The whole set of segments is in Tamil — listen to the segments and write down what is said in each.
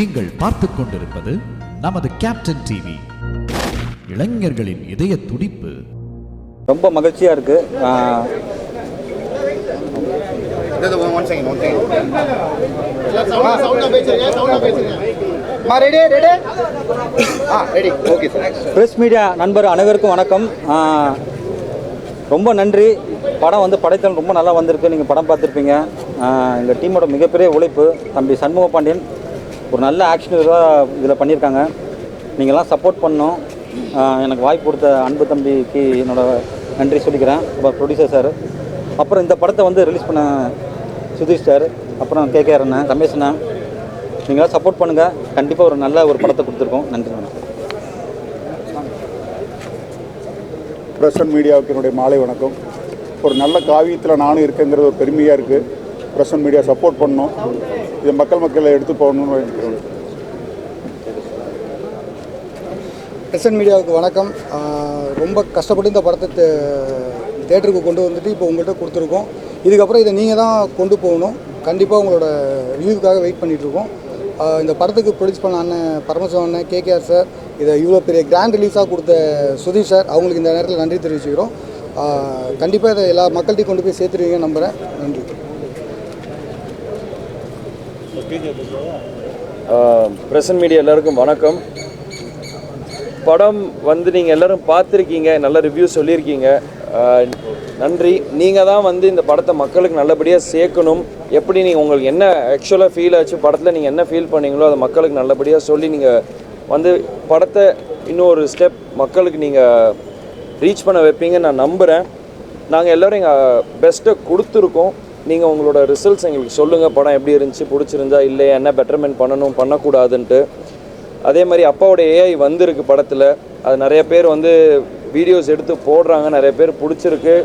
நீங்கள் பார்த்துக் கொண்டிருப்பது நமது கேப்டன் டிவி. இளைஞர்களின் இதய துடிப்பு. ரொம்ப மகிழ்ச்சியாக இருக்குது. பிரஸ் மீடியா நண்பர் அனைவருக்கும் வணக்கம். ரொம்ப நன்றி. படம் வந்து படைத்தல் ரொம்ப நல்லா வந்திருக்கு. நீங்கள் படம் பார்த்துருப்பீங்க. எங்கள் டீமோட மிகப்பெரிய உழைப்பு. தம்பி சண்முக பாண்டியன் ஒரு நல்ல ஆக்ஷன் இதில் பண்ணியிருக்காங்க. நீங்கள்லாம் சப்போர்ட் பண்ணணும். எனக்கு வாய்ப்பு கொடுத்த அன்பு தம்பிக்கு என்னோட நன்றி சொல்லிக்கிறேன். ப்ரொடியூசர் சார், அப்புறம் இந்த படத்தை வந்து ரிலீஸ் பண்ண சுதீஷ் சார், அப்புறம் கேகேஆர் அண்ணன், ரமேஷ் அண்ணன், நீங்களாம் சப்போர்ட் பண்ணுங்கள். கண்டிப்பாக ஒரு நல்ல ஒரு படத்தை கொடுத்துருக்கோம். நன்றி. பிரசன்ட் மீடியாவுக்கு என்னுடைய மாலை வணக்கம். ஒரு நல்ல காவியத்தில் நானும் இருக்கேங்கிறது ஒரு பெருமையாக இருக்குது. பிரசன்ட் மீடியா சப்போர்ட் பண்ணணும். இதை மக்களை எடுத்து போகணும்னு நினைக்கிறேன். பிரசன்ட் மீடியாவுக்கு வணக்கம். ரொம்ப கஷ்டப்பட்டு இந்த படத்தை தேட்டருக்கு கொண்டு வந்துட்டு இப்போ உங்கள்கிட்ட கொடுத்துருக்கோம். இதுக்கப்புறம் இதை நீங்கள் தான் கொண்டு போகணும். கண்டிப்பாக உங்களோட ரிவ்யூக்காக வெயிட் பண்ணிகிட்ருக்கோம். இந்த படத்துக்கு ப்ரொடியூஸ் பண்ண அண்ணன் பரமசிவம் அண்ணன், கேகேஆர் சார், இதை இவ்வளோ பெரிய கிராண்ட் ரிலீஸாக கொடுத்த சுதீஷ் சார், அவங்களுக்கு இந்த நேரத்தில் நன்றி தெரிவிச்சுக்கிறோம். கண்டிப்பாக இதை எல்லா மக்கள்கிட்டையும் கொண்டு போய் சேர்த்துருவீங்க நம்புகிறேன். நன்றி. பிரசன்ட் மீடியா எல்லாருக்கும் வணக்கம். படம் வந்து நீங்கள் எல்லோரும் பார்த்துருக்கீங்க, நல்ல ரிவ்யூ சொல்லியிருக்கீங்க. நன்றி. நீங்கள் தான் வந்து இந்த படத்தை மக்களுக்கு நல்லபடியாக சேர்க்கணும். எப்படி நீங்கள் உங்களுக்கு என்ன ஆக்சுவலாக ஃபீல் ஆச்சு, படத்தில் நீங்கள் என்ன ஃபீல் பண்ணீங்களோ அதை மக்களுக்கு நல்லபடியாக சொல்லி நீங்கள் வந்து படத்தை இன்னொரு ஸ்டெப் மக்களுக்கு நீங்கள் ரீச் பண்ண வைப்பீங்கன்னு நான் நம்புகிறேன். நாங்கள் எல்லோரும் எங்கள் பெஸ்ட்டை கொடுத்துருக்கோம். நீங்கள் உங்களோட ரிசல்ட்ஸ் எங்களுக்கு சொல்லுங்கள். படம் எப்படி இருந்துச்சு, பிடிச்சிருந்தா இல்லையா, என்ன பெட்டர்மெண்ட் பண்ணணும் பண்ணக்கூடாதுன்ட்டு. அதே மாதிரி அப்பாவோட ஏஐ வந்திருக்கு படத்தில். அது நிறைய பேர் வந்து வீடியோஸ் எடுத்து போடுறாங்க, நிறைய பேர் பிடிச்சிருக்கு.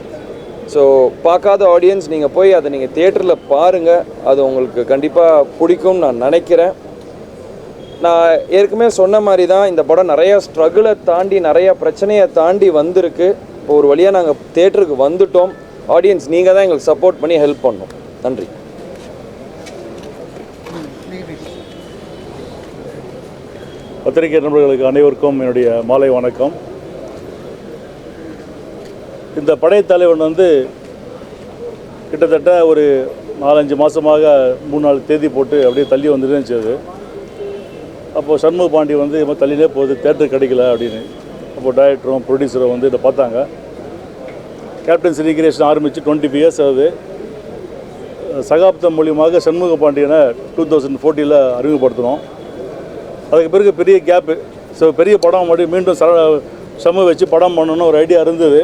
ஸோ பார்க்காத ஆடியன்ஸ் நீங்கள் போய் அதை நீங்கள் தியேட்டரில் பாருங்கள். அது உங்களுக்கு கண்டிப்பாக பிடிக்கும்னு நான் நினைக்கிறேன். நான் ஏற்கனவே சொன்ன மாதிரி தான் இந்த படம் நிறையா ஸ்ட்ரகிளை தாண்டி, நிறையா பிரச்சனையை தாண்டி வந்திருக்கு. இப்போ ஒரு வழியாக நாங்கள் தியேட்டருக்கு வந்துட்டோம். ஆடியன்ஸ் நீங்கள் தான் எங்களுக்கு சப்போர்ட் பண்ணி ஹெல்ப் பண்ணணும். நன்றி. பத்திரிகை நண்பர்களுக்கு அனைவருக்கும் என்னுடைய மாலை வணக்கம். இந்த படைத்தலைவன் வந்து கிட்டத்தட்ட ஒரு 4-5 மாதமாக 3-4 தேதி போட்டு அப்படியே தள்ளி வந்துருந்துச்சு. அது அப்போது சண்முக பாண்டி வந்து இது மாதிரி தள்ளினே போகுது, தேட்டர் கிடைக்கல அப்படின்னு. அப்போது டைரக்டரும் ப்ரொடியூசரும் வந்து இதை பார்த்தாங்க. கேப்டன் சினிகிரேஷன் ஆரம்பித்து 25 இயர்ஸ் ஆகுது. சகாப்தம் மூலியமாக சண்முக பாண்டியனை 2014 அறிமுகப்படுத்தினோம். அதுக்கு பிறகு பெரிய கேப்பு. ஸோ பெரிய படம் மறுபடியும் மீண்டும் சம வச்சு படம் பண்ணணும்னு ஒரு ஐடியா இருந்தது.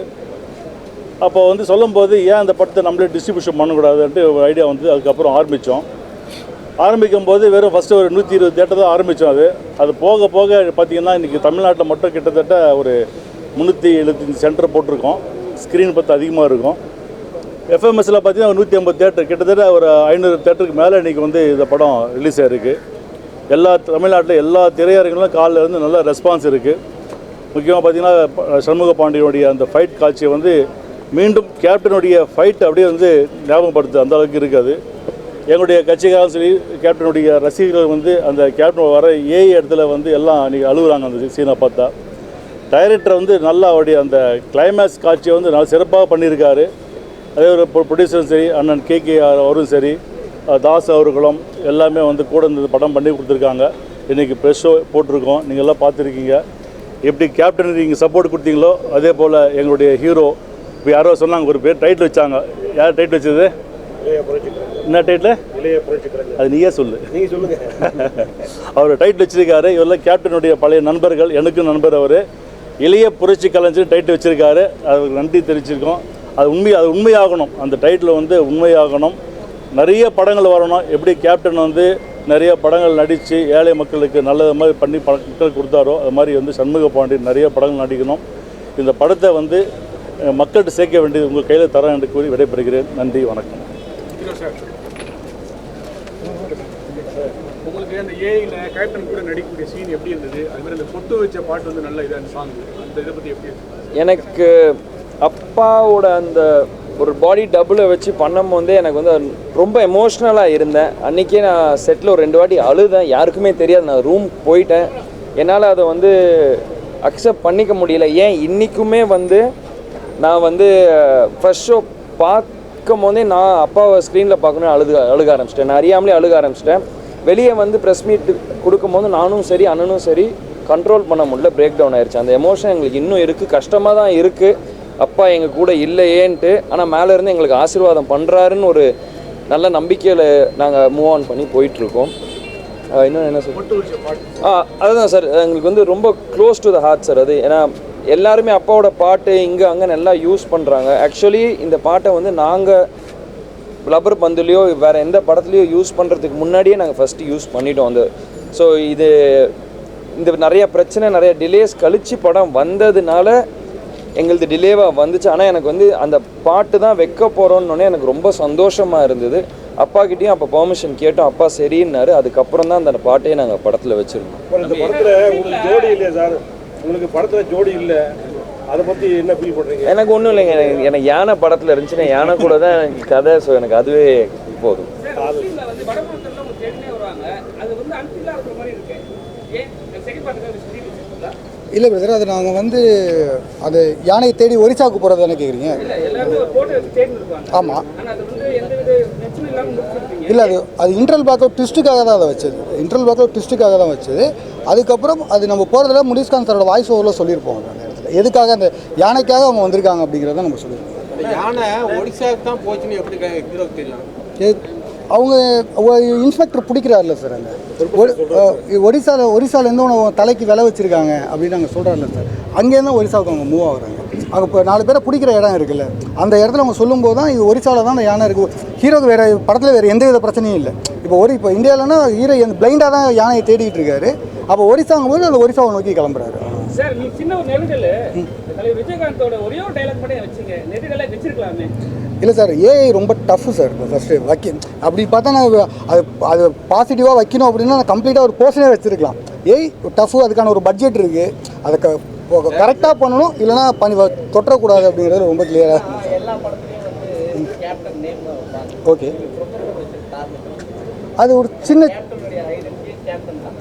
அப்போ வந்து சொல்லும்போது ஏன் அந்த படத்தை நம்மளே டிஸ்ட்ரிபியூஷன் பண்ணக்கூடாதுன்ட்டு ஒரு ஐடியா வந்து அதுக்கப்புறம் ஆரம்பிக்கும் போது வெறும் ஃபஸ்ட்டு ஒரு 120 தேட்டர் தான் ஆரம்பித்தோம். அது போக போக பார்த்திங்கன்னா இன்றைக்கி தமிழ்நாட்டில் மட்டும் கிட்டத்தட்ட ஒரு 375 சென்டர் போட்டிருக்கோம். ஸ்க்ரீன் பார்த்து அதிகமாக இருக்கும். எஃப்எம்எஸில் பார்த்திங்கன்னா 150 தேட்டர், கிட்டத்தட்ட ஒரு 500 தேட்டருக்கு மேலே இன்றைக்கி வந்து இந்த படம் ரிலீஸ் ஆகிருக்கு. தமிழ்நாட்டில் எல்லா திரையரங்களும் காலில் இருந்து நல்ல ரெஸ்பான்ஸ் இருக்குது. முக்கியமாக பார்த்திங்கன்னா சண்முக பாண்டியனுடைய அந்த ஃபைட் காட்சியை வந்து மீண்டும் கேப்டனுடைய ஃபைட் அப்படியே வந்து ஞாபகப்படுத்து அந்த அளவுக்கு இருக்காது. எங்களுடைய கட்சிக்காரும் சரி, கேப்டனுடைய ரசிகர்கள் வந்து அந்த கேப்டன் வர இடத்துல வந்து எல்லாம் அன்றைக்கி அழுகுறாங்க அந்த சீனை பார்த்தா. டைரக்டர் வந்து நல்லா அவருடைய அந்த கிளைமேக்ஸ் காட்சியை வந்து நல்லா சிறப்பாக பண்ணியிருக்காரு. அதே ஒரு ப்ரொடியூசரும் சரி, அண்ணன் கேகேஆர் அவரும் சரி, தாஸ் அவர்களும் எல்லாமே வந்து கூட இந்த படம் பண்ணி கொடுத்துருக்காங்க. இன்றைக்கி ப்ரெஸ் ஷோ போட்டிருக்கோம், நீங்கள் எல்லாம் பார்த்துருக்கீங்க. எப்படி கேப்டனுக்கு நீங்கள் சப்போர்ட் கொடுத்தீங்களோ அதே போல் எங்களுடைய ஹீரோ இப்போ யாரோ சொன்னாங்க, ஒரு பேர் டைட்டில் வச்சாங்க. யார் டைட்டில் வச்சது? என்ன டைட்டில்? அது நீயே சொல்லு. நீங்கள் சொல்லுங்கள். அவர் டைட்டில் வச்சுருக்காரு. இவரெல்லாம் கேப்டனுடைய பழைய நண்பர்கள், எனக்கும் நண்பர் அவர். இளைய புரட்சி கலைஞர் டைட்டில் வச்சுருக்காரு. அதுக்கு நன்றி தெரிவிச்சிருக்கோம். அது உண்மையாகணும். அந்த டைட்டில் வந்து உண்மையாகணும். நிறைய படங்கள் வரணும். எப்படி கேப்டன் வந்து நிறைய படங்கள் நடித்து ஏழை மக்களுக்கு நல்லது மாதிரி பண்ணி மக்கள் கொடுத்தாரோ அது மாதிரி வந்து சண்முக பாண்டியன் நிறைய படங்கள் நடிக்கணும். இந்த படத்தை வந்து மக்கள்கிட்ட சேர்க்க வேண்டியது உங்கள் கையில் தரேன் என்று கூறி விடைபெறுகிறேன். நன்றி, வணக்கம். உங்களுக்கு அந்த ஏஐல கேப்டன் கூட நடிக்கக்கூடிய சீன் எப்படி இருந்தது? அது மாதிரி அந்த பொட்டு வச்ச பாட்டு வந்து நல்ல இதாக சாங், அந்த இதை பற்றி எப்படி? எனக்கு அப்பாவோட அந்த ஒரு பாடி டபுளை வச்சு பண்ணும்போதே எனக்கு வந்து ரொம்ப எமோஷ்னலாக இருந்தேன். அன்றைக்கே நான் செட்டில் ஒரு 2 வாட்டி அழுதேன். யாருக்குமே தெரியாது. நான் ரூம் போயிட்டேன். என்னால் அதை வந்து அக்செப்ட் பண்ணிக்க முடியல. ஏன் இன்றைக்குமே வந்து நான் வந்து ஃபர்ஸ்ட் ஷோ பார்க்கும் போதே நான் அப்பாவை ஸ்க்ரீனில் பார்க்கணும் அழுக ஆரம்பிச்சிட்டேன். நான் அறியாமலே அழுக ஆரம்பிச்சிட்டேன். வெளியே வந்து ப்ரெஸ் மீட் கொடுக்கும்போது நானும் சரி அண்ணனும் சரி கண்ட்ரோல் பண்ண முடியல, பிரேக் டவுன் ஆயிடுச்சு. அந்த எமோஷன் எங்களுக்கு இன்னும் இருக்குது, கஷ்டமாக தான் இருக்குது. அப்பா எங்கள் கூட இல்லையேன்ட்டு, ஆனால் மேலேருந்து எங்களுக்கு ஆசீர்வாதம் பண்ணுறாருன்னு ஒரு நல்ல நம்பிக்கையில் நாங்கள் மூவ் ஆன் பண்ணி போயிட்டுருக்கோம். இன்னும் என்ன சார்? அதுதான் சார், எங்களுக்கு வந்து ரொம்ப close to the heart sir அது. ஏன்னா எல்லாருமே அப்பாவோட பாட்டு இங்கே அங்கே நல்லா யூஸ் பண்ணுறாங்க. ஆக்சுவலி இந்த பாட்டை வந்து நாங்கள் ரப்பர் பந்துலேயோ வேறு எந்த படத்துலையோ யூஸ் பண்ணுறதுக்கு முன்னாடியே நாங்கள் ஃபஸ்ட்டு யூஸ் பண்ணிட்டோம். ஸோ இந்த நிறைய பிரச்சனை நிறைய டிலேஸ் கழித்து படம் வந்ததுனால எங்களது டிலேவாக வந்துச்சு. ஆனால் எனக்கு வந்து அந்த பாட்டு தான் வைக்க போகிறோன்னொன்னே எனக்கு ரொம்ப சந்தோஷமாக இருந்தது. அப்பாக்கிட்டேயும் அப்போ பெர்மிஷன் கேட்டோம். அப்பா சரின்னாரு. அதுக்கப்புறம் தான் அந்த பாட்டையே நாங்கள் படத்தில் வச்சுருந்தோம். இந்த படத்தில் உங்களுக்கு ஜோடி இல்லையா சார்? உங்களுக்கு படத்தில் ஜோடி இல்லை, அதை பற்றி என்ன ஃபீல் பண்ணுறீங்க? எனக்கு ஒன்றும் இல்லைங்க. எனக்கு யானை படத்தில் இருந்துச்சுன்னா யானை கூட தான் எனக்கு கதை. ஸோ எனக்கு அதுவே போதும். இல்லை பிரதர், அது நாங்கள் வந்து அது யானையை தேடி ஒரிசாவுக்கு போகிறது தானே கேட்குறீங்க? ஆமாம். இல்லை, அது இன்டர்வல் பேக்கப் ட்விஸ்ட்டுக்காக தான் அதை வச்சது. இன்டர்வல் பேக்கப் ட்விஸ்ட்டுக்காக தான் வச்சது. அதுக்கப்புறம் அது நம்ம போகிறதுல முனிஷ்காந்த் சாரோட வாய்ஸ் ஓவரில் சொல்லியிருப்போம் அந்த இடத்துல. எதுக்காக அந்த யானைக்காக அவங்க வந்திருக்காங்க அப்படிங்கிறத நம்ம சொல்லியிருக்கோம். யானை ஒடிசாவுக்கு தான் போச்சுன்னு எப்படி ஹீரோக்கு தெரியும்? அவங்க இன்ஸ்பெக்டர் பிடிக்கிறாருல்ல சார், அங்கே ஒரிசாலேருந்து உனக்கு தலைக்கு விலை வச்சுருக்காங்க அப்படின்னு நாங்கள் சொல்கிறாருல்ல சார். அங்கேருந்து ஒரிசாவுக்கு அவங்க மூவ் ஆகுறாங்க. அங்கே இப்போ 4 பேரை பிடிக்கிற இடம் இருக்குல்ல, அந்த இடத்துல அவங்க சொல்லும்போது தான் இது ஒரிசாவில் தான் அந்த யானை இருக்குது. ஹீரோக்கு வேறு படத்தில் வேறு எந்த வித பிரச்சனையும் இல்லை. இப்போ இந்தியாவிலனா ஹீரோ பிளைண்டாக தான் யானையை தேடிக்கிட்டு இருக்காரு. அப்போ ஒரிசாங்கும் போது அந்த ஒரிசாவை நோக்கி கிளம்புறாரு. சார், நீ சின்ன ஒரு நெருடல் தலைவர் விஜயகாந்தோட ஒரே ஒரு டைலாக் மட்டும் வச்சுங்க, நெருடலை வச்சிருக்கலாமே. இல்லை சார், ஏஐ ரொம்ப டஃப்பு சார். இப்போ ஃபஸ்ட்டு அப்படி பார்த்தா நான் அது பாசிட்டிவாக வைக்கணும் அப்படின்னா நான் கம்ப்ளீட்டாக ஒரு போர்ஷனே வச்சுருக்கலாம். ஏஐ டஃப்பு, அதுக்கான ஒரு பட்ஜெட் இருக்குது. அதை கரெக்டாக பண்ணணும், இல்லைனா தொட்டக்கூடாது அப்படிங்கிறது ரொம்ப கிளியராக. ஓகே, அது ஒரு சின்ன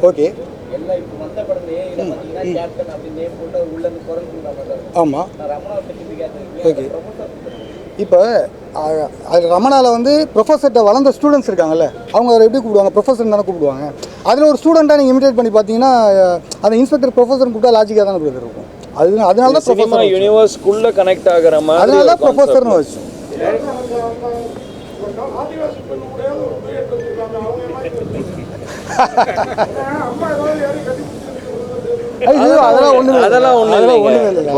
ஓகே. ஆமாம், ஓகே. இப்போ அது ரமணாவில் வந்து ப்ரொஃபஸர்கிட்ட வளர்ந்த ஸ்டூடெண்ட்ஸ் இருக்காங்கல்ல, அவங்க எப்படி கூப்பிடுவாங்க? ப்ரொஃபஸர் தானே கூப்பிடுவாங்க. அதில் ஒரு ஸ்டூடெண்ட்டாக நீங்கள் இமிடேட் பண்ணி பார்த்தீங்கன்னா அந்த இன்ஸ்பெக்டர் ப்ரொஃபஸர் கூப்பிட்டா லாஜிக்காக தானே பிரதர் இருக்கும். அதனால தான் சினிமா யூனிவர்ஸ்க்குள்ள கனெக்ட் ஆகிற மாதிரி, அதனால தான் ப்ரொஃபஸர்னு வச்சு. அதெல்லாம் ஒன்றும் இல்லை.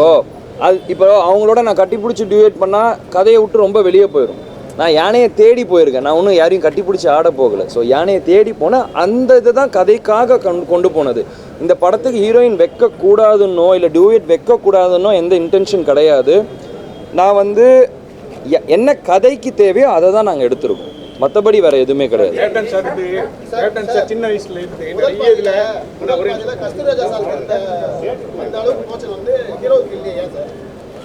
இப்போ அவங்களோட நான் கட்டி பிடிச்சி டியூட் பண்ணால் கதையை விட்டு ரொம்ப வெளியே போயிடும். நான் யானையை தேடி போயிருக்கேன். நான் ஒன்றும் யாரையும் கட்டி பிடிச்சி ஆட போகலை. ஸோ யானையை தேடி போனால் அந்த இதை தான் கதைக்காக கொண்டு போனது. இந்த படத்துக்கு ஹீரோயின் வைக்கக்கூடாதுன்னோ இல்லை டியூட் வைக்கக்கூடாதுன்னோ எந்த இன்டென்ஷன் கிடையாது. நான் வந்து என்ன கதைக்கு தேவையோ அதை தான் நாங்கள் எடுத்துருக்கோம். மற்றபடி வேற எதுவுமே கிடையாது. சின்ன வயசுல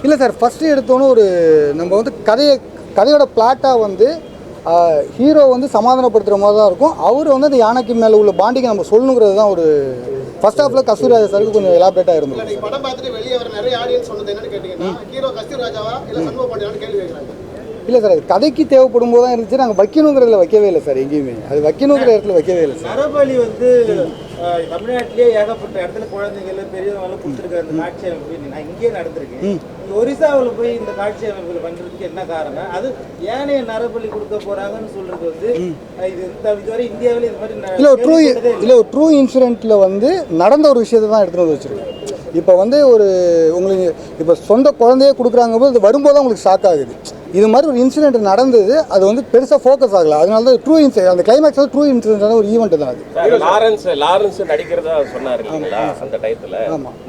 இல்லை சார், ஃபஸ்ட்டு எடுத்தோன்னு ஒரு நம்ம வந்து கதையோட பிளாட்டாக வந்து ஹீரோ வந்து சமாதானப்படுத்துகிற மாதிரி தான் இருக்கும். அவர் வந்து அந்த யானைக்கு மேலே உள்ள பாண்டிங்கை நம்ம சொல்லணுங்கிறது தான் ஒரு ஃபர்ஸ்ட் ஹாஃபில் கஸ்தூரிராஜா சாருக்கு கொஞ்சம் எலாபரேட்டாக இருந்தது. படம் பார்த்துட்டு வெளியே வர நிறைய ஆடியன்ஸ் சொன்னது என்னன்னு கேட்டீங்கன்னா, ஹீரோ கஸ்தூரிராஜாவா இல்லை சண்முக பாண்டியான்னு கேள்வி கேட்குறாங்க. இல்லை சார், அது கதைக்கு தேவைப்படும் போது தான் இருந்துச்சு. நாங்கள் வைக்கணுங்கிறதுல வைக்கவே இல்லை சார். எங்கேயுமே அது வைக்கணுங்கிற இடத்துல வைக்கவே இல்லை சார். நரபலி வந்து தமிழ்நாட்டிலேயே ஏகப்பட்ட இடத்துல குழந்தைங்கள பெரியவங்களும் கொடுத்துருக்காரு இந்த காட்சி அமைப்பு. நான் இங்கேயே நடந்திருக்கேன். ஒரிசாவில் போய் இந்த காட்சி அமைப்புகள் பண்ணுறதுக்கு என்ன காரணம்? அது ஏனைய நரபலி கொடுக்க போகிறாங்கன்னு சொல்கிறது வந்து இது இதுவரை இந்தியாவில் இது மாதிரி ஒரு ட்ரூ இன்சிடென்ட்டில் வந்து நடந்த ஒரு விஷயத்தை தான் எடுத்துகிட்டு வந்து வச்சுருக்கோம். இப்போ வந்து உங்களுக்கு இப்போ சொந்த குழந்தையே கொடுக்குறாங்க போது அது வரும்போது தான் உங்களுக்கு ஷாக் ஆகுது. இது மாதிரி ஒரு இன்சிடென்ட் நடந்தது, அது வந்து பெருசாக ஃபோக்கஸ் ஆகலை. அதனால தான் ட்ரூ இன்சிடென்ட், அந்த கிளைமேக்ஸ் ட்ரூ இன்சிடென்ட்டான ஒரு ஈவெண்ட் தான் அது. லாரன்ஸ் நடிக்கிறதா சொன்னார் இல்லைங்களா அந்த டயத்தில்?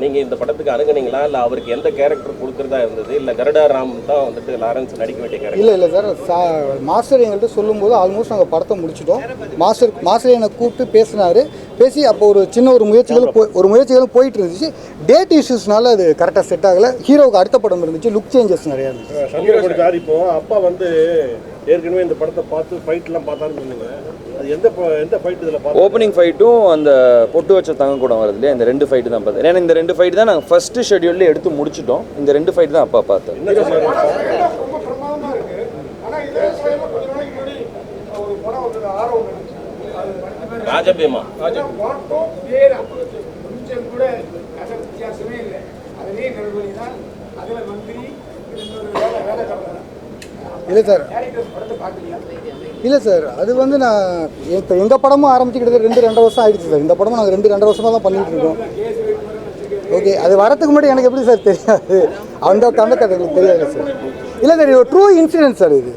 நீங்கள் இந்த படத்துக்கு அணுகுனீங்களா? இல்லை அவருக்கு எந்த கேரக்டர் கொடுக்குறதா இருந்தது? இல்லை கருடா ராம் தான் வந்துட்டு லாரன்ஸ் நடிக்க வேண்டிய கேரக்டர்? இல்லை சார், மாஸ்டர் எங்கள்கிட்ட சொல்லும்போது ஆல்மோஸ்ட் நாங்கள் படத்தை முடிச்சிட்டோம். மாஸ்டர் என்னை கூப்பிட்டு பேசினார். பேசி அப்போ ஒரு சின்ன ஒரு முயற்சிகளும் போயிட்டு இருந்துச்சு. டேட் இஷ்யூஸ்னால அது கரெக்டாக செட் ஆகலை. ஹீரோவுக்கு அடுத்த படம் இருந்துச்சு, லுக் சேஞ்சஸ் நிறையா இருந்துச்சு. இப்போ அப்பா வந்து ஏற்கனவே இந்த படத்தை பார்த்து ஃபைட்லாம் பார்த்தான்னு சொன்னீங்க. அது எந்த ஃபைட் இதில் பார்த்து? ஓப்பனிங் ஃபைட்டும் அந்த பொட்டு வச்ச தங்க கூட வருது இல்லையா, இந்த 2 ஃபைட்டு தான் பார்த்தேன். ஏன்னா இந்த 2 ஃபைட் தான் நாங்கள் ஃபஸ்ட்டு ஷெட்யூலில் எடுத்து முடிச்சிட்டோம். இந்த 2 ஃபைட் தான் அப்பா பார்த்தேன். ராஜபீமா இல்லை சார், இல்லை சார், அது வந்து நான் இப்போ எங்கள் படமும் ஆரம்பிச்சுக்கிட்டது 2-2.5 வருஷம் ஆகிடுச்சு சார். இந்த படமும் நாங்கள் 2-2.5 வருஷமாக தான் பண்ணிகிட்டு இருக்கோம். ஓகே, அது வரதுக்கு முன்னாடி எனக்கு எப்படி சார் தெரியாது, அந்த கதை எங்களுக்கு தெரியாது சார். இல்லை சார், இது ஒரு ட்ரூ இன்சிடென்ட் சார். இது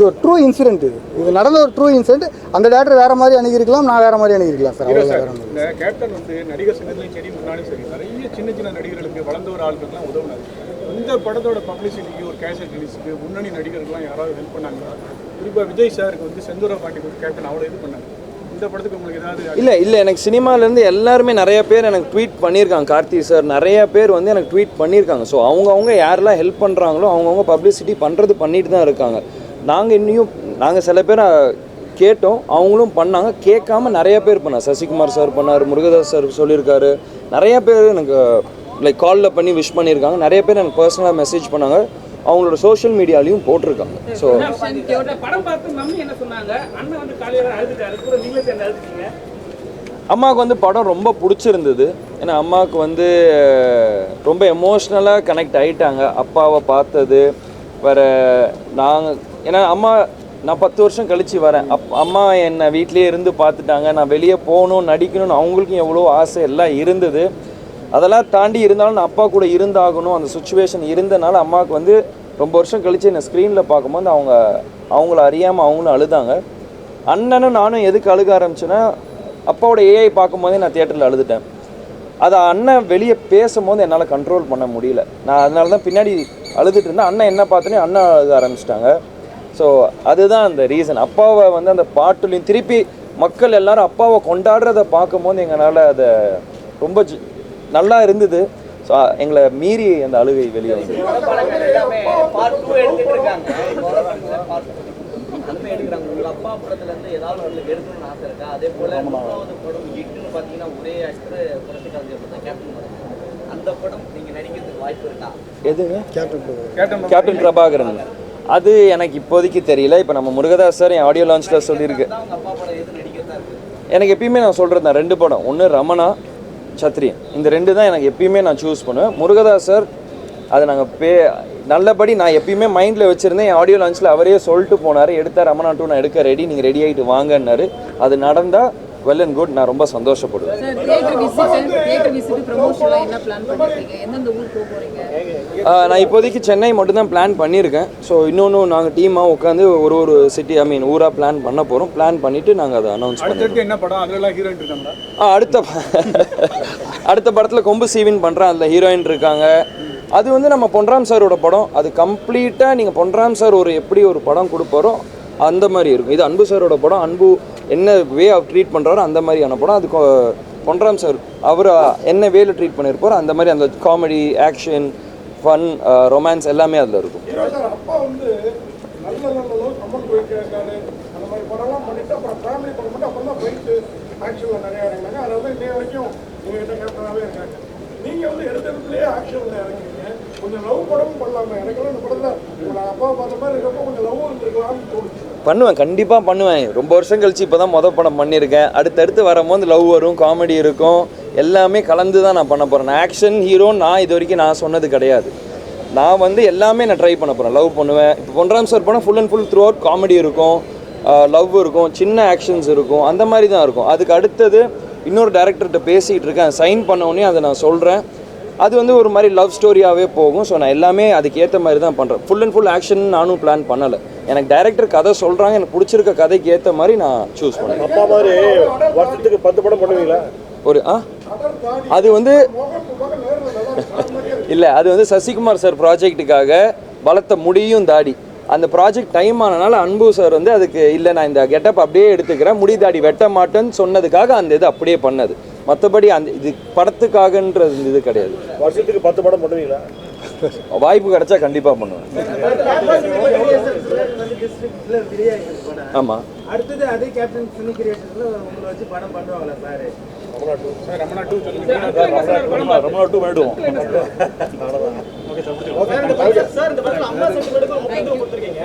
ஒரு ட்ரூ இன்சிடென்ட். இது நடந்த ஒரு ட்ரூ இன்சிடென்ட். அந்த டேரக்டர் வேறு மாதிரி அணுகிருக்கலாம், நான் வேறு மாதிரி அணுகிருக்கலாம் சார். அவ்வளோ இந்த கேப்டன் வந்து நடிகர் சங்கத்திலையும் சரி முன்னாடியும் சரி நிறைய சின்ன நடிகர்களுக்கு வளர்ந்த ஒரு ஆளுக்கெல்லாம் உதவுனாரு. இந்த படத்தோட பப்ளிசிட்டிக்கு ஒரு கேசட் ரிலீஸுக்கு முன்னணி நடிகர்கள்லாம் யாராவது ஹெல்ப் பண்ணாங்களா? குறிப்பாக விஜய் சாருக்கு வந்து செந்தூரா பாட்டிக்கு வந்து கேப்டன் அவ்வளோ இது பண்ணாங்க. இந்த படத்துக்கு உங்களுக்கு ஏதாவது? இல்லை எனக்கு சினிமாலேருந்து எல்லாருமே நிறைய பேர் எனக்கு ட்வீட் பண்ணியிருக்காங்க. கார்த்தி சார் நிறைய பேர் வந்து எனக்கு ட்வீட் பண்ணியிருக்காங்க. ஸோ அவங்கவுங்க யாரெல்லாம் ஹெல்ப் பண்ணுறாங்களோ அவங்கவுங்க பப்ளிசிட்டி பண்ணிட்டு தான் இருக்காங்க. நாங்கள் சில பேர் கேட்டோம், அவங்களும் பண்ணாங்க. கேட்காம நிறைய பேர் பண்ணாங்க. சசிகுமார் சார் பண்ணார், முருகதாஸ் சார் சொல்லியிருக்காரு. நிறைய பேர் எனக்கு காலில் பண்ணி விஷ் பண்ணியிருக்காங்க. நிறைய பேர் எனக்கு பர்சனலாக மெசேஜ் பண்ணாங்க. அவங்களோட சோஷியல் மீடியாலையும் போட்டிருக்காங்க. ஸோ அம்மாவுக்கு வந்து படம் ரொம்ப பிடிச்சிருந்தது. ஏன்னா அம்மாவுக்கு வந்து ரொம்ப எமோஷ்னலாக கனெக்ட் ஆகிட்டாங்க அப்பாவை பார்த்தது. வேறு ஏன்னா நான் 10 வருஷம் கழித்து வரேன். அம்மா என்னை வீட்டிலே இருந்து பார்த்துட்டாங்க. நான் வெளியே போகணும், நடிக்கணும்னு அவங்களுக்கும் எவ்வளோ ஆசை எல்லாம் இருந்தது. அதெல்லாம் தாண்டி இருந்தாலும் நான் அப்பா கூட இருந்தாகணும், அந்த சுச்சுவேஷன் இருந்தனால அம்மாவுக்கு வந்து ரொம்ப வருஷம் கழித்து என்னை ஸ்க்ரீனில் பார்க்கும்போது அவங்கள அறியாமல் அவங்களும் அழுதாங்க. அண்ணனும் நானும் எதுக்கு அழுக ஆரம்பிச்சேன்னா, அப்பாவோட ஏஐ பார்க்கும்போதே நான் தியேட்டரில் அழுதுட்டேன். அதை அண்ணன் வெளியே பேசும்போது என்னால் கண்ட்ரோல் பண்ண முடியல. நான் அதனால தான் பின்னாடி அழுதுட்டு இருந்தேன். அண்ணன் என்ன பார்த்தோன்னே அண்ணன் அழுக ஆரம்பிச்சிட்டாங்க. ஸோ அதுதான் அந்த ரீசன். அப்பாவை வந்து அந்த பாட்டுலையும் திருப்பி மக்கள் எல்லாரும் அப்பாவை கொண்டாடுறதை பார்க்கும்போது எங்களால் அதை ரொம்ப நல்லா இருந்தது. ஸோ எங்களை மீறி அந்த அழுகை வெளியே வந்து எதுங்க கேப்டன் பிரபாகரன் அது எனக்கு இப்போதைக்கு தெரியல. இப்போ நம்ம முருகதாஸ் சார் என் ஆடியோ லான்ச்சில் சொல்லியிருக்கு. எனக்கு எப்பயுமே நான் சொல்கிறது தான் 2 படம், ஒன்று ரமணா, சத்ரியன். இந்த 2 தான் எனக்கு எப்பயுமே நான் சூஸ் பண்ணுவேன். முருகதாஸ் சார் அதை நாங்கள் நல்லபடி நான் எப்பயுமே மைண்டில் வச்சுருந்தேன். என் ஆடியோ லான்ச்சில் அவரே சொல்லிட்டு போனார், எடுத்தால் ரமணா 2 நான் எடுக்க ரெடி, நீங்கள் ரெடி ஆகிட்டு வாங்கன்னாரு. அது நடந்தால் வெல் அண்ட் குட், நான் ரொம்ப சந்தோஷப்படுவேன். நான் இப்போதைக்கு சென்னை மட்டும்தான் பிளான் பண்ணியிருக்கேன். ஸோ இன்னொன்று நாங்கள் டீமாக உட்காந்து ஒரு சிட்டி ஊராக பிளான் பண்ண போகிறோம். பிளான் பண்ணிவிட்டு நாங்கள் அதை அனௌன்ஸ் பண்ணுறோம். என்ன படம் அதெல்லாம் ஹீரோயின் இருக்காங்களா? அடுத்த படத்தில் கொம்பு சீவின் பண்ணுறேன், அதில் ஹீரோயின் இருக்காங்க. அது வந்து நம்ம பொன்ராம் சாரோட படம். அது கம்ப்ளீட்டாக நீங்கள் பொன்ராம் சார் எப்படி ஒரு படம் கொடுப்பாரோ அந்த மாதிரி இருக்கும். இது அன்பு சாரோட படம். அன்பு என்ன வே ஆஃப் ட்ரீட் பண்ணுறாரோ அந்த மாதிரியான படம். அது பொன்ராம் சார் அவர் என்ன வேல ட்ரீட் பண்ணியிருப்பாரோ அந்த மாதிரி அந்த காமெடி, ஆக்ஷன், ஃபன், ரொமான்ஸ் எல்லாமே அதில் இருக்கும். பண்ணுவேன், கண்டிப்பாக பண்ணுவேன். ரொம்ப வருஷம் கழிச்சு இப்போ தான் படம் பண்ணியிருக்கேன். அடுத்தடுத்து வரும்போது லவ் வரும், காமெடி இருக்கும், எல்லாமே கலந்து தான் நான் பண்ண போகிறேன். நான் ஆக்ஷன் ஹீரோ நான் இது வரைக்கும் நான் சொன்னது கிடையாது. நான் வந்து எல்லாமே நான் ட்ரை பண்ண போகிறேன். லவ் பண்ணுவேன். இப்போ பொன்ராம் சார் படம் full and full through out comedy இருக்கும், லவ் இருக்கும், சின்ன ஆக்ஷன்ஸ் இருக்கும், அந்த மாதிரி தான் இருக்கும். அதுக்கு அடுத்தது இன்னொரு டேரக்டர்கிட்ட பேசிகிட்டு இருக்கேன். சைன் பண்ணோடனே அதை நான் சொல்கிறேன். அது வந்து ஒரு மாதிரி லவ் ஸ்டோரியாகவே போகும். ஸோ நான் எல்லாமே அதுக்கேற்ற மாதிரி தான் பண்ணுறேன். ஃபுல் அண்ட் ஃபுல் ஆக்ஷன் நானும் பிளான் பண்ணலை. எனக்கு டைரக்டர் கதை சொல்கிறாங்க, எனக்கு பிடிச்சிருக்க கதைக்கு ஏற்ற மாதிரி நான் சூஸ் பண்ணேன். அப்பா மாதிரி வருஷத்துக்கு 10 படம் பண்ணுவீங்களா? அது வந்து இல்லை, அது வந்து சசிகுமார் சார் ப்ராஜெக்ட்டுக்காக வளர்த்த முடியும் தாடி. அந்த ப்ராஜெக்ட் டைம் ஆனனால அன்பு சார் வந்து அதுக்கு இல்லை நான் இந்த கெட்டப் அப்படியே எடுத்துக்கிறேன், முடி தாடி வெட்ட மாட்டேன்னு சொன்னதுக்காக அந்த இது அப்படியே பண்ணது. மற்றபடி அந்த இது படத்துக்காகன்றது இது கிடையாது. வருஷத்துக்கு 10 படம் பண்ணுவீங்களா? வாய்ப்பு கிடைச்சா கண்டிப்பாக பண்ணுவேன். ஆமாம். அடுத்தது அதே கேப்டன் சினி கிரியேஷன்ல உங்களை வச்சு படம் பண்ணுவாங்களா சார்? ரமணா 2 ரமணா 2 பண்ணிடுவோம். சார் இந்த படத்துல அம்மா சென்டிமெண்ட்டுக்கு ஒரு முக்கியத்துவம் கொடுத்துருக்கீங்க.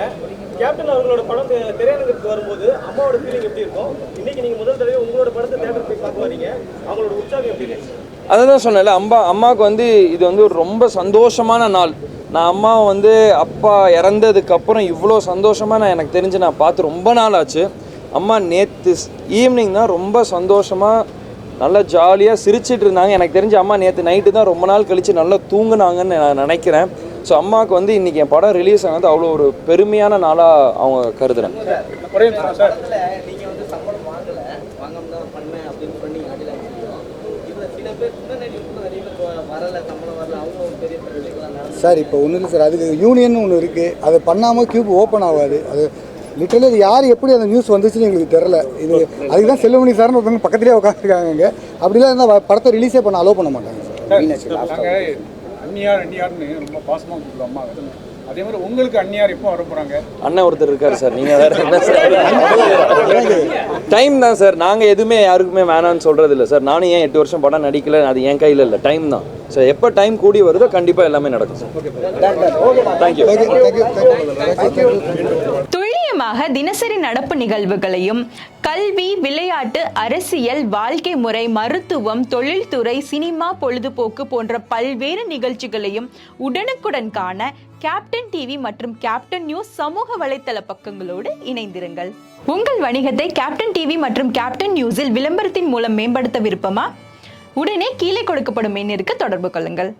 கேப்டன் அவங்களோட படம் திரையரங்குக்கு வரும்போது அம்மாவோட ஃபீலிங் எப்படி இருக்கும்? இன்னைக்கு நீங்க முதல் தடவை உங்களோட படத்தை தியேட்டருக்கு போய் பார்க்க வரீங்க, அவங்களோட உற்சாகம் எப்படி இருக்கு? அதை தான் சொன்னேன்ல, அம்மாவுக்கு வந்து இது வந்து ஒரு ரொம்ப சந்தோஷமான நாள். நான் அம்மா வந்து அப்பா இறந்ததுக்கப்புறம் இவ்வளோ சந்தோஷமாக நான் எனக்கு தெரிஞ்சு நான் பார்த்து ரொம்ப நாள் ஆச்சு. அம்மா நேற்று ஈவினிங் தான் ரொம்ப சந்தோஷமாக நல்லா ஜாலியாக சிரிச்சிட்டு இருந்தாங்க. எனக்கு தெரிஞ்சு அம்மா நேற்று நைட்டு தான் ரொம்ப நாள் கழித்து நல்லா தூங்குனாங்கன்னு நான் நினைக்கிறேன். ஸோ அம்மாவுக்கு வந்து இன்றைக்கி என் படம் ரிலீஸ் ஆனது அவ்வளோ ஒரு பெருமையான நாளாக அவங்க கருதுகிறேன். சார் இப்போ ஒன்றும் இல்லை சார், அதுக்கு யூனியன் ஒன்று இருக்குது, அதை பண்ணாமல் கியூப் ஓப்பன் ஆகாது. அது லிட்டரலி அது யார் எப்படி அந்த நியூஸ் வந்துச்சுன்னு எங்களுக்கு தெரில. இது அதுக்கு தான் செல்வமணி சார்னு ஒருத்தவங்க பக்கத்துலேயே உட்காந்துருக்காங்க. இங்கே அப்படிலாம் இருந்தால் படத்தை ரிலீஸே பண்ண அலோவ் பண்ண மாட்டாங்க சார். நாங்கள் அந்நியார்னு ரொம்ப பாசமாக கூப்பிடுவோம் அம்மா. அதே மாதிரி உங்களுக்கு அந்நியார் எப்போ வர போகிறாங்க? அண்ணன் ஒருத்தர் இருக்கார் சார், நீங்கள் வேறு என்ன சார்? டைம் தான் சார், நாங்கள் எதுவுமே யாருக்குமே வேணான்னு சொல்கிறது இல்லை சார். நானும் ஏன் 8 வருஷம் படம் நடிக்கல, அது என் கையில் இல்லை, டைம் தான். ஸோ எப்போ டைம் கூடி வருதோ கண்டிப்பாக எல்லாமே நடக்கும் சார். தேங்க்யூ. துல்லியமாக தினசரி நடப்பு நிகழ்வுகளையும் கல்வி, விளையாட்டு, அரசியல், வாழ்க்கை முறை, மருத்துவம், தொழில்துறை, சினிமா, பொழுதுபோக்கு போன்ற பல்வேறு நிகழ்ச்சிகளையும் உடனுக்குடன் காண கேப்டன் டிவி மற்றும் கேப்டன் நியூஸ் சமூக வலைத்தள பக்கங்களோடு இணைந்திருங்கள். உங்கள் வணிகத்தை கேப்டன் டிவி மற்றும் கேப்டன் நியூஸில் விளம்பரத்தின் மூலம் மேம்படுத்த விருப்பமா? உடனே கீழே கொடுக்கப்படும் எண்ணிற்கு தொடர்பு கொள்ளுங்கள்.